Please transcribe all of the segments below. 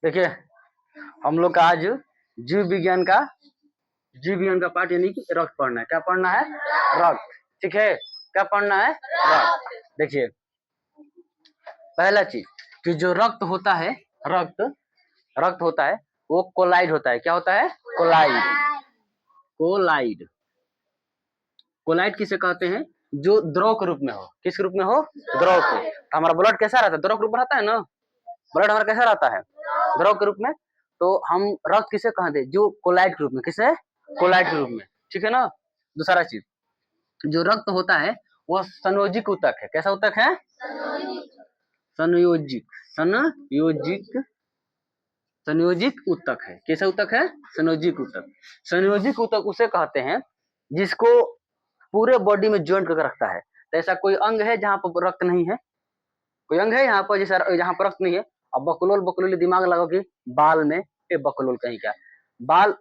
देखिए हम लोग का आज जीव विज्ञान का पार्ट यानी कि रक्त पढ़ना है। क्या पढ़ना है? रक्त। ठीक है, क्या पढ़ना है? रक्त। देखिए पहला चीज कि जो रक्त होता है, रक्त होता है वो कोलाइड होता है। क्या होता है? कोलाइड। कोलाइड कोलाइड किसे कहते हैं? जो द्रव के रूप में हो। किस रूप में हो? द्रव के। तो हमारा ब्लड कैसा रहता है? द्रव के रूप में रहता है ना। ब्लड हमारा कैसा रहता है? द्रव के रूप में। तो हम रक्त किसे कहते हैं? जो कोलाइड के रूप में। किसे? कोलाइड के रूप में। ठीक है ना। दूसरा चीज जो रक्त होता है वह संयोजिक ऊतक है। कैसा ऊतक है? संयोजिक। संयोजिक ऊतक है। कैसा ऊतक है? संयोजिक ऊतक। संयोजिक ऊतक उसे कहते हैं जिसको पूरे बॉडी में ज्वाइंट करके रखता है। तो ऐसा कोई अंग है जहाँ पर रक्त नहीं है? कोई अंग है यहाँ पर जैसा जहाँ पर रक्त नहीं है? अब बकलोल दिमाग लगाओ कि बाल में बकलोल कहीं का बाल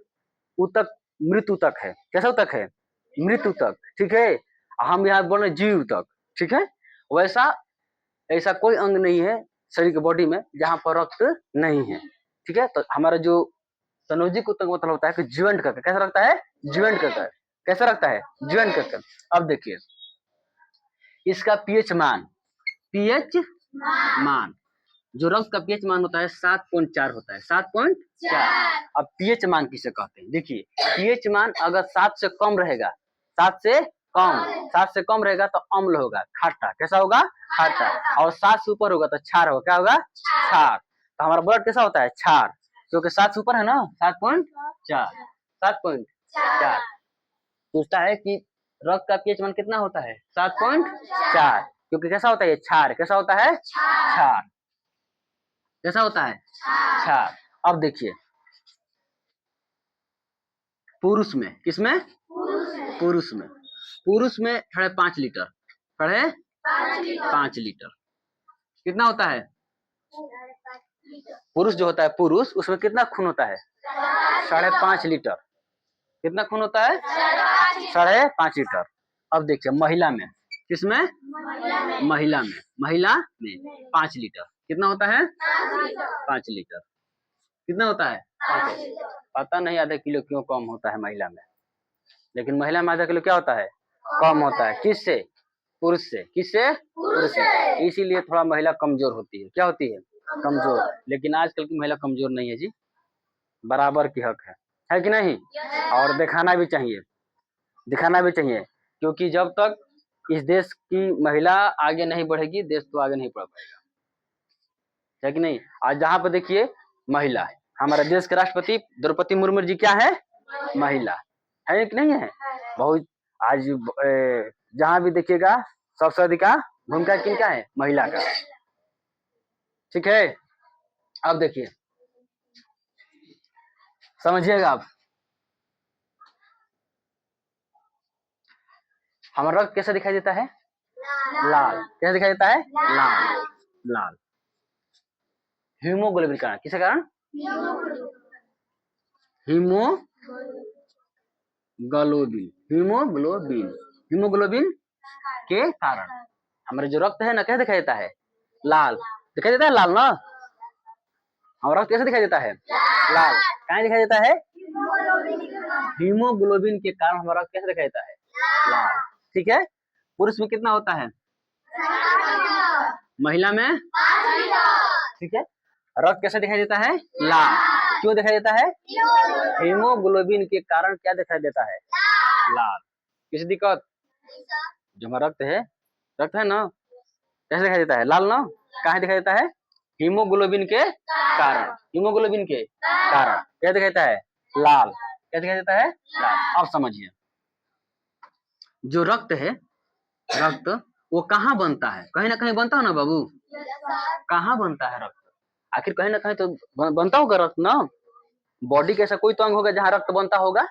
ऊतक मृत ऊतक है। कैसा ऊतक है? मृत ऊतक। ठीक है, हम यहाँ बोल रहे जीव ऊतक। ठीक है, वैसा ऐसा कोई अंग नहीं है शरीर की बॉडी में जहाँ पर रक्त नहीं है। ठीक है, तो हमारा जो संयोजिक ऊतक मतलब होता है कि ज्वाइंट करके। कैसा रखता है? ज्वाइंट करके। कैसा रखता है? ज्वाइंट करके। अब देखिए इसका पीएच मान जो रक्त का पीएच मान होता है 7.4 होता है। 7.4। अब पीएच मान किसे कहते हैं? देखिए पीएच मान अगर 7 से कम रहेगा, 7 से कम रहेगा तो अम्ल होगा, खट्टा। कैसा होगा? खट्टा। और 7 से ऊपर होगा तो क्षार होगा। क्या होगा? क्षार। तो हमारा ब्लड कैसा होता है? क्षार। क्योंकि 7 से ऊपर है ना। 7.4। 7.4 पूछता है कि रक्त का पीएच मान कितना होता है? 7.4। क्योंकि कैसा होता है? क्षार। कैसा होता है? क्षार। कैसा होता है? क्षार। अब देखिए पुरुष में, किसमें? पुरुष में 5.5 लीटर। 5.5 लीटर कितना होता है? पुरुष जो होता है, पुरुष उसमें कितना खून होता है? 5.5 लीटर। कितना खून होता है? 5.5 लीटर। अब देखिए महिला में, किसमें? महिला में 5 लीटर। कितना होता है? 5 लीटर। कितना होता है? 5 लीटर। पता नहीं आधा किलो क्यों कम होता है महिला में, लेकिन महिला में आधा किलो क्या होता है? कम होता है। किससे? पुरुष से। किससे? पुरुष से। इसीलिए थोड़ा महिला कमजोर होती है। क्या होती है? कमजोर। लेकिन आजकल की महिला कमजोर नहीं है जी, बराबर की हक है कि नहीं? और दिखाना भी चाहिए, क्योंकि जब तक इस देश की महिला आगे नहीं बढ़ेगी देश तो आगे नहीं बढ़ पाएगा। है कि नहीं? आज जहाँ पर देखिए महिला है, हमारे देश के राष्ट्रपति द्रौपदी मुर्मू जी क्या है? महिला है कि नहीं है? बहुत आज जहाँ भी देखिएगा सबसे अधिक भूमिका किनका है? महिला का। ठीक है, अब देखिए समझिएगा आप, हमारा रक्त कैसा दिखाई देता है? लाल। कैसा दिखाई देता है? लाल। हीमोग्लोबिन के कारण। किसके कारण? हीमोग्लोबिन के कारण हमारा जो रक्त है ना कैसे दिखाई देता है? लाल। दिखाई देता है लाल ना। हमारा रक्त कैसे दिखाई देता है? लाल। कहाँ दिखाई देता है? हीमोग्लोबिन के कारण हमारा रक्त कैसे दिखाई देता है? लाल। ठीक है, पुरुष में कितना होता है? महिला में? ठीक है, रक्त कैसे दिखाई देता है? लाल। क्यों दिखाई देता है? हीमोग्लोबिन के कारण क्या दिखाई देता है? लाल। किसी दिक्कत? जो हमारा रक्त है ना कैसे दिखाई देता है? लाल ना। कहाँ दिखाई देता है? हीमोग्लोबिन के कारण। क्या दिखाई देता है? लाल। क्या दिखाई देता है? लाल। अब समझिए जो रक्त है, रक्त वो कहाँ बनता है? कहीं ना कहीं बनता है ना बाबू। कहाँ बनता है रक्त? आखिर कहीं ना कहीं तो बनता होगा रक्त ना। बॉडी का ऐसा कोई तो अंग होगा जहाँ रक्त बनता होगा?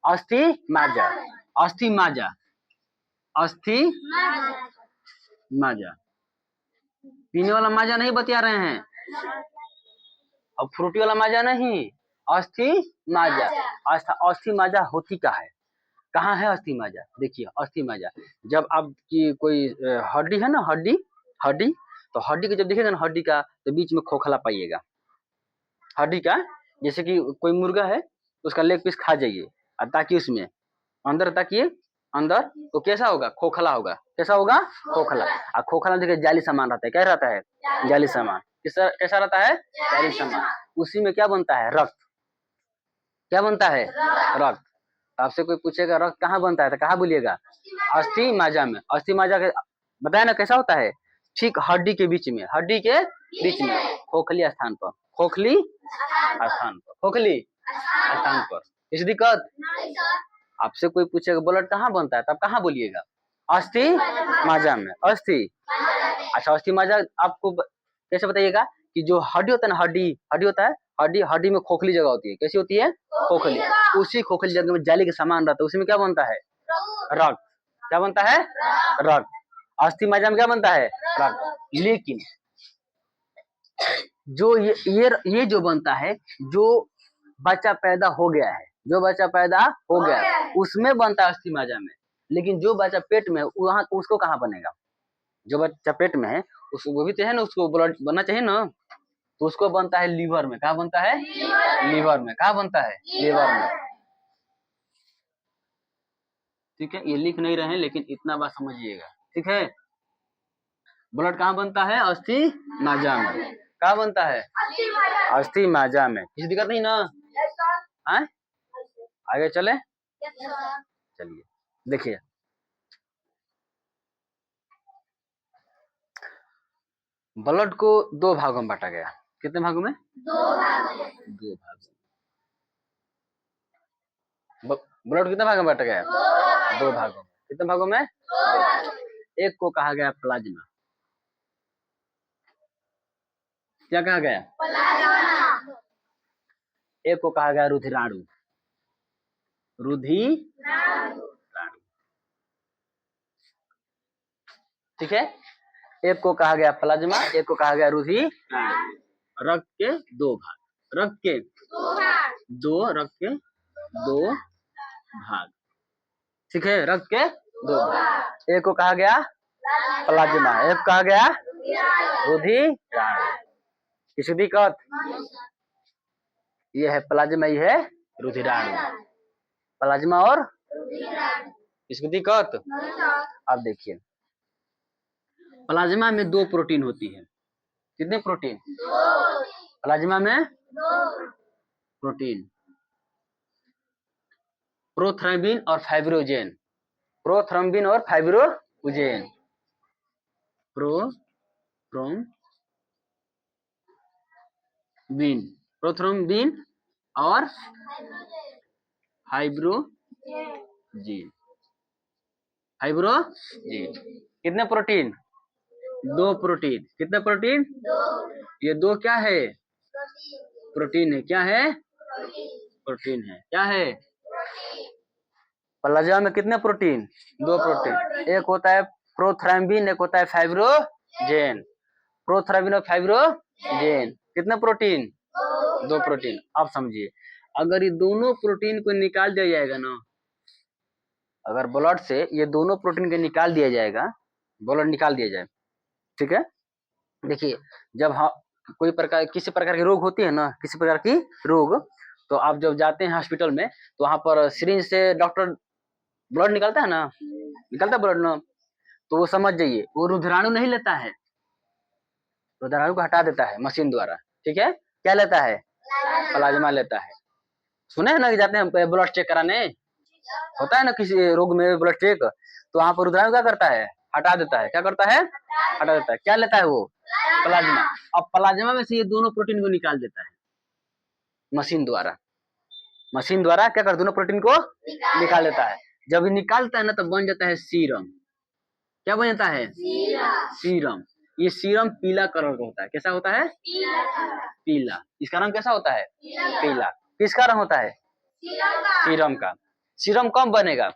अस्थि माजा। पीने वाला माजा नहीं बतिया रहे हैं, अब फ्रूटी वाला माजा नहीं, अस्थि माजा। अस्थि माजा होती क्या है? कहाँ है अस्थि माजा? देखिए अस्थि माजा जब आपकी कोई हड्डी है ना, हड्डी तो हड्डी का जब देखिएगा ना, हड्डी का तो बीच में खोखला पाइएगा हड्डी का। जैसे कि कोई मुर्गा है उसका लेग पीस खा जाइए और ताकि उसमें अंदर ताकिए अंदर, तो कैसा होगा? खोखला होगा। कैसा होगा? खोखला। और खोखला देखिए जाली सामान रहता है। क्या रहता है? जाली सामान। कैसा रहता है? जाली सामान। उसी में क्या बनता है? रक्त। क्या बनता है? रक्त। आपसे कोई पूछेगा रक्त कहाँ बनता है तो कहाँ बोलिएगा? अस्थि माजा में। अस्थि माजा के बताया ना कैसा होता है? ठीक हड्डी के बीच में, हड्डी के बीच में, खोखली स्थान पर, खोखली स्थान पर, खोखली स्थान पर। किसी दिक्कत? आपसे कोई पूछेगा ब्लड कहाँ बनता है तब कहाँ बोलिएगा? अस्थि माजा में। अस्थि, अच्छा अस्थि माजा आपको कैसे बताइएगा कि जो हड्डी होता है ना, हड्डी होता है, हड्डी में खोखली जगह होती है। कैसी होती है? खोखली। उसी खोखली जगह में जाली के सामान रहता है, उसी में क्या बनता है? रक्त। क्या बनता है? रक्त। अस्थि माजा में क्या बनता है? रक्त। लेकिन जो ये जो बनता है, जो बच्चा पैदा हो गया है, जो बच्चा पैदा हो गया है उसमें बनता है अस्थि माजा में। लेकिन जो बच्चा पेट में है वहां उसको कहाँ बनेगा? जो बच्चा पेट में है उसको, वो भी तो है ना, उसको ब्लड बनना चाहिए ना, तो उसको बनता है लीवर में। कहाँ बनता है? लीवर में। कहाँ बनता है? लीवर में। ठीक है, ये लिख नहीं रहे हैं लेकिन इतना बात समझिएगा। ठीक है, ब्लड कहाँ बनता है? अस्थि माजा में। कहाँ बनता है? अस्थि माजा में। किसी दिक्कत नहीं ना? हाँ, आगे चले, चलिए देखिए, ब्लड को दो भागों में बांटा गया। कितने भागों में? दो भागों। ब्लड कितने भागों में बांटा गया? दो भागों में। कितने भागों में? एक को कहा गया प्लाज्मा। क्या कहा गया? प्लाज्मा। एक को कहा गया रुधिराणु। रुधिराणु। ठीक है, एक को कहा गया प्लाज्मा, एक को कहा गया रुधिराणु। रक्त के दो भाग। रक्त के दो, रक्त के दो भाग। ठीक है, रक्त के दो भाग। एक को कहा गया प्लाज्मा, एक कहा गया रुधिराणु। किसी दिक्कत? ये है प्लाज्मा, ये है रुधिराणु। प्लाज्मा और इसकी दिक्कत? अब देखिए, प्लाज्मा में दो प्रोटीन होती है। कितने प्रोटीन? प्लाज्मा में प्रोटीन, प्रोथ्रम्बिन और फाइब्रोजेन। प्रोथ्रम्बिन और फाइब्रोजेन। प्रोथ्रम्बिन और फाइब्रोजेन। फाइब्रोजेन। कितने प्रोटीन? दो प्रोटीन। कितने प्रोटीन? ये दो क्या है? प्रोटीन है। क्या है? प्रोटीन है। क्या है? प्लाज्मा में कितने प्रोटीन? दो प्रोटीन। एक होता है प्रोथ्रम्बिन, एक होता है फाइब्रोजेन। प्रोथ्रम्बिन और फाइब्रोजेन। कितने प्रोटीन? दो प्रोटीन। अब समझिए, अगर ये दोनों प्रोटीन को निकाल दिया जाएगा ना, अगर ब्लड से ये दोनों प्रोटीन को निकाल दिया जाएगा, ब्लड निकाल दिया जाए, ठीक है, देखिए जब कोई प्रकार, किसी प्रकार की रोग होती है ना, किसी प्रकार की रोग, तो आप जब जाते हैं हॉस्पिटल में तो वहां पर सिरिंज से डॉक्टर ब्लड निकालता है ना, निकालता है ब्लड ना, तो वो समझ जाइए वो रुधिराणु नहीं लेता है, रुधिराणु को हटा देता है मशीन द्वारा। ठीक है, क्या लेता है? प्लाज्मा लेता है। सुने हैं ना कि जाते हैं ब्लड चेक कराने, होता है ना किसी रोग में ब्लड चेक, तो वहां पर रुधिराणु क्या करता है? हटा देता है। क्या करता है? हटा देता है। क्या लेता है वो? प्लाज्मा। अब प्लाज्मा में से ये दोनों प्रोटीन को निकाल देता है मशीन द्वारा। मशीन द्वारा क्या कर, दोनों प्रोटीन को निकाल देता है। जब ये निकालता है ना, तब बन जाता है सीरम। क्या बन जाता है? सीरम। ये सीरम पीला कलर का होता है। कैसा होता है? पीला। इसका रंग कैसा होता है? पीला। किसका रंग होता है? सीरम का। सीरम कब बनेगा?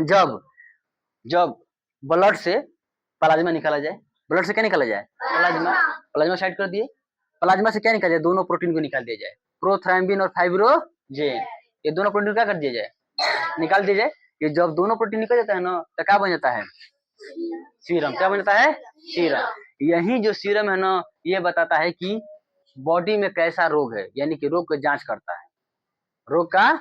जब जब ब्लड से प्लाज्मा निकाला जाए। ब्लड से क्या निकाला जाए? प्लाज्मा। प्लाज्मा साइड कर दिए। प्लाज्मा से क्या निकाला जाए? दोनों प्रोटीन को निकाल दिया जाए, प्रोथ्रम्बिन और फाइब्रोजेन। ये दोनों प्रोटीन क्या कर दिया जाए? निकाल दिया जाए। ये जब दोनों प्रोटीन निकल जाता है ना, तो क्या बन जाता है? सीरम। क्या बन जाता है? सीरम। यही जो सीरम है ना, ये बताता है कि बॉडी में कैसा रोग है, यानी कि रोग का जांच करता है। रोग का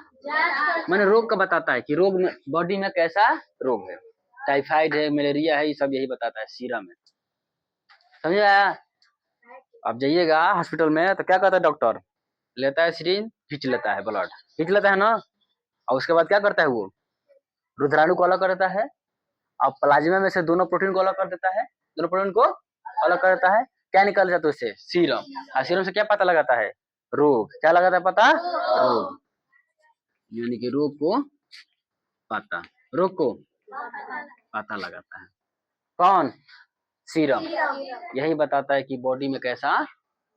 मैंने रोग का बताता है कि रोग में बॉडी में कैसा रोग है, टाइफाइड है, मलेरिया है, ये सब यही बताता है सीरम है। समझ आया? अब जाइएगा हॉस्पिटल में तो क्या कहता है डॉक्टर, लेता है सिरिंज, खींच लेता है ब्लड, खींच लेता है ना, और उसके बाद क्या करता है वो रुधिराणु को अलग करता है, अब प्लाज्मा में से दोनों प्रोटीन को अलग कर देता है, दोनों प्रोटीन को अलग कर देता है, क्या निकल जाता है उससे, सीरम। और सीरम से क्या पता लगाता है, रोग। क्या लगाता है पता, रोग, यानी कि रोग को पता, रोग को पता लगाता है कौन, सीरम। यही बताता है कि बॉडी में कैसा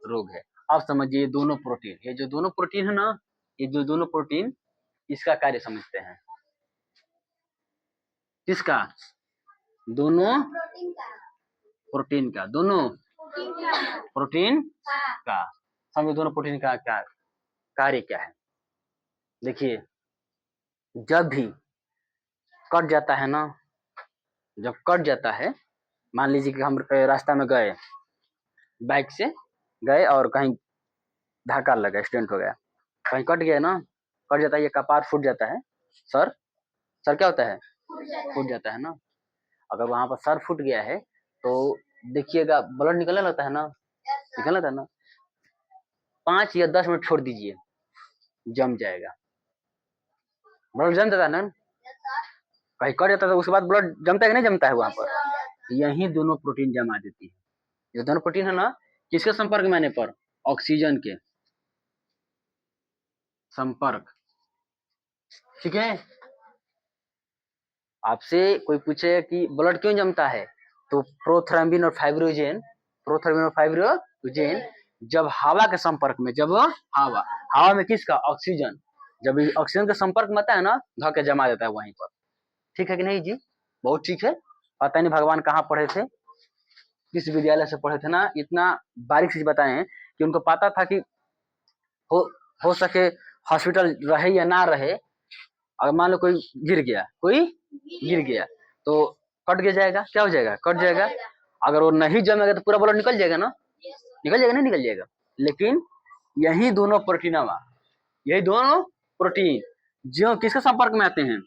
रोग है। अब समझिए दोनों प्रोटीन, ये जो दोनों प्रोटीन है ना, ये जो दोनों प्रोटीन, इसका कार्य समझते हैं। किसका, दोनों प्रोटीन का, दोनों प्रोटीन का। समझो दोनों प्रोटीन का क्या कार्य क्या है। देखिए जब भी कट जाता है ना, जब कट जाता है, मान लीजिए कि हम रास्ता में गए, बाइक से गए और कहीं धक्का लगा, एक्सीडेंट हो गया, कहीं कट गया ना, कट जाता है, ये कपार फूट जाता है, सर, सर क्या होता है, फूट जाता है ना। अगर वहां पर सर फूट गया है तो देखिएगा ब्लड निकलने लगता है ना, निकलने लगता है ना, 5 या 10 मिनट छोड़ दीजिए, जम जाएगा, ब्लड जम जाता है ना, कहीं कट जाता है तो उसके बाद ब्लड जमता है कि नहीं जमता है वहां पर, यही दोनों प्रोटीन जमा देती है। ये दोनों प्रोटीन है ना, किसके संपर्क में आने पर, ऑक्सीजन के संपर्क। ठीक है, आपसे कोई पूछे कि ब्लड क्यों जमता है, तो प्रोथ्रम्बिन और फाइब्रोजेन, प्रोथ्रम्बिन और फाइब्रोजेन जब हवा के संपर्क में, जब हवा में किसका, ऑक्सीजन, जब ऑक्सीजन के संपर्क में आता है ना, धके जमा देता है वहीं पर। ठीक है कि नहीं जी, बहुत ठीक है। पता नहीं भगवान कहाँ पढ़े थे, किस विद्यालय से पढ़े थे ना, इतना बारीक से बताए हैं कि उनको पता था कि हो सके हॉस्पिटल रहे या ना रहे, अगर मान लो कोई गिर गया तो कट के जाएगा, क्या हो जाएगा, कट जाएगा। अगर वो नहीं जमेगा तो पूरा ब्लड निकल जाएगा ना, निकल जाएगा, नहीं निकल जाएगा। लेकिन यही दोनों प्रोटीन, यही दोनों प्रोटीन जो किसके संपर्क में आते हैं,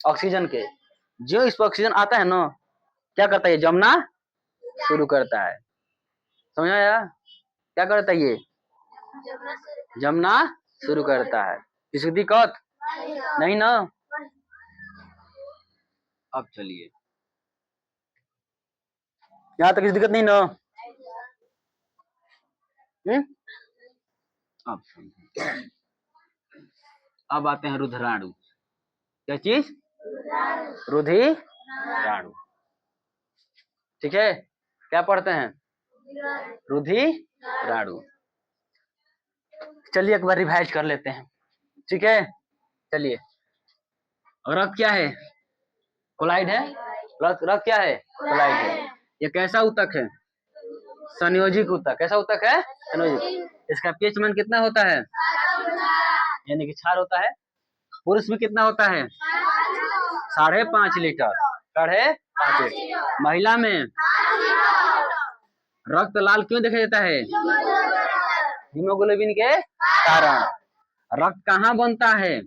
ऑक्सीजन के, जो इस पर ऑक्सीजन आता है ना, क्या करता है, जमना शुरू करता है। समझ आया, क्या करता है, ये जमना शुरू करता है। किसी दिक्कत नहीं ना। अब चलिए, यहाँ तक किसी दिक्कत नहीं ना। अब अब आते हैं रुधिराणु। क्या चीज, रुधिराणु। ठीक है, क्या पढ़ते हैं, रुधिराणु। चलिए एक बार रिवाइज कर लेते हैं। ठीक है, चलिए, रक्त क्या है, कोलाइड है, रक्त क्या है, कोलाइड है। ये कैसा ऊतक है, संयोजिक ऊतक। कैसा ऊतक है, संयोजिक। इसका पीएच मान कितना होता है, यानी कि 4 होता है। पुरुष में कितना होता है, 5.5 लीटर, 5.5 लीटर। महिला में रक्त लाल क्यों देखा जाता है, हीमोग्लोबिन के कारण। रक्त कहाँ बनता है,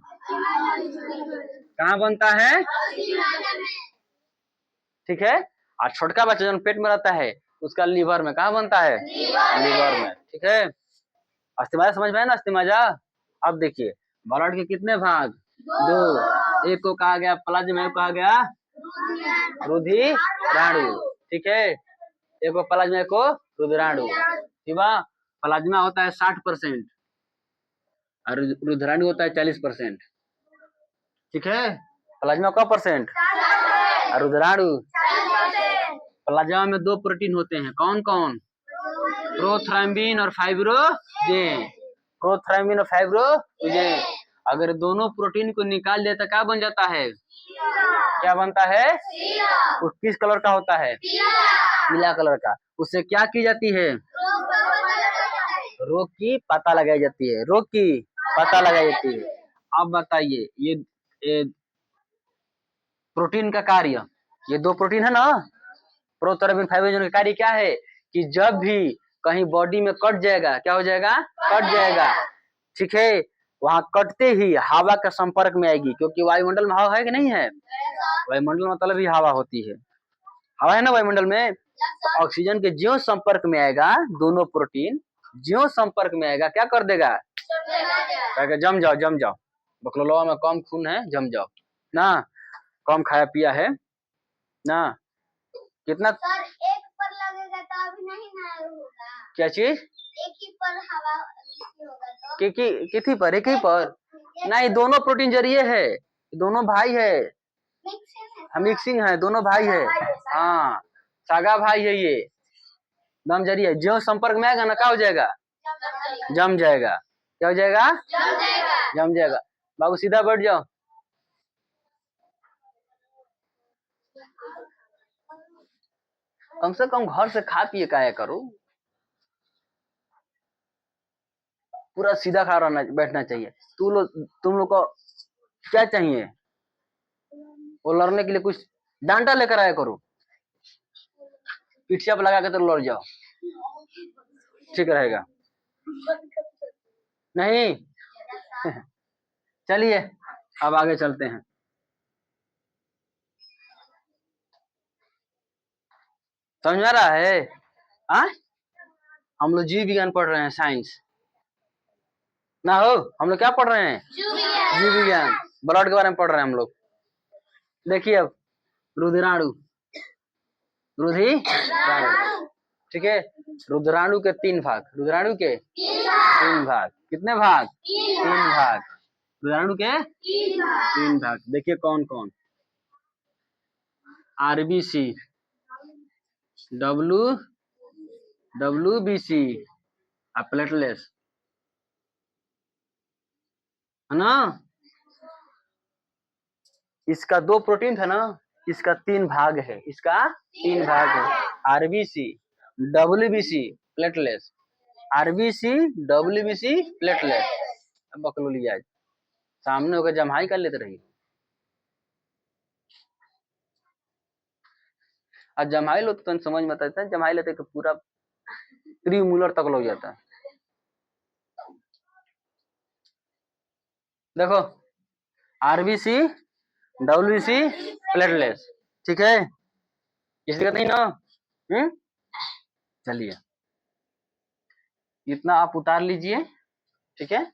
कहाँ बनता है, ठीक है। और छोटका बच्चा जो पेट में रहता है उसका लीवर में, कहाँ बनता है, लीवर में। ठीक है, अस्थिमज्जा समझ में है ना, अस्थिमज्जा। अब देखिए ब्लड के कितने भाग, 2, एक को कहा गया प्लाज्मा, एक को कहा गया रुधिराणु। ठीक है, एक को प्लाज्मा, एक को रुधिराणु। ठीक है, प्लाज्मा होता है 60% और रुधिराणु होता है 40%। ठीक है, प्लाज्मा का परसेंट और रुधिराणु। प्लाज्मा में 2 प्रोटीन होते हैं, कौन कौन, प्रोथ्रम्बिन और फाइब्रोजेन, प्रोथ्रम्बिन और फाइब्रोजेन। अगर दोनों प्रोटीन को निकाल दिया तो क्या बन जाता है, क्या बनता है, वो किस कलर का होता है, पीला कलर का। उससे क्या की जाती है, रोग की पता लगाई जाती है, रोग की पता लगाई जाती है। अब बताइए ये प्रोटीन का कार्य, ये 2 प्रोटीन है ना, प्रोथोरबिन फाइब्रिनोजन का कार्य क्या है कि जब भी कहीं बॉडी में कट जाएगा, क्या हो जाएगा, कट जाएगा, ठीक है, वहां कटते ही हवा के संपर्क में आएगी, क्योंकि वायुमंडल में हवा है कि नहीं है, वायुमंडल मतलब ही हवा होती है, हवा है ना वायुमंडल में, तो ऑक्सीजन के ज्यों संपर्क में आएगा दोनों प्रोटीन, ज्यों संपर्क में आएगा क्या कर देगा, कहेगा जम जाओ जम जाओ, बकलोलवा में कम खून है, जम जाओ ना, कम खाया पिया है ना, कितना सर एक पर लगेगा तो अभी नहीं ना होगा, क्या चीज, एक ही पर हवा होगा तो किसी पर, एक ही पर नहीं, दोनों प्रोटीन जरिए है, दोनों भाई है, मिक्सिंग है, दोनों भाई है, हाँ सागा भाई है, ये दम जरिए, जो संपर्क में आएगा ना क्या हो जाएगा, जम जाएगा, क्या हो जाएगा, जम जाएगा। बाबू सीधा बैठ जाओ, कम से कम घर से खा पिए खाया करो, पूरा सीधा खा रहना बैठना चाहिए। तुम लोग को क्या चाहिए, वो लड़ने के लिए कुछ डांटा लेकर आया करो, पीठ पे लगा के तो लड़ जाओ, ठीक रहेगा, नहीं चलिए अब आगे चलते हैं। समझ में आ रहा है, हम लोग जीव विज्ञान पढ़ रहे हैं, साइंस ना हो, हम लोग क्या पढ़ रहे हैं, जीव विज्ञान, ब्लड के बारे में पढ़ रहे हैं हम लोग। देखिए अब रुधिराणु, रुधिराणु, ठीक है, रुधिराणु के 3 भाग, रुधिराणु के 3 भाग, कितने भाग, 3 भाग, रुधिराणु के 3 भाग, देखिए कौन कौन, आरबीसी, डब्ल्यूबीसी, प्लेटलेट्स, है ना, इसका 2 प्रोटीन था ना, इसका 3 भाग है, इसका 3 भाग है, RBC, WBC, platelets, RBC, WBC, platelets. अब बकलोली आज सामने होकर जमाई कर लेते रहिए, और जमाई लो तो समझ में आता है, जमाई लेते तो पूरा त्रिमूलर तक हो जाता है। देखो आरबीसी, डब्ल्यूबीसी, प्लेटलेट्स, ठीक है, इस दिक्कत नहीं ना, चलिए इतना आप उतार लीजिए, ठीक है,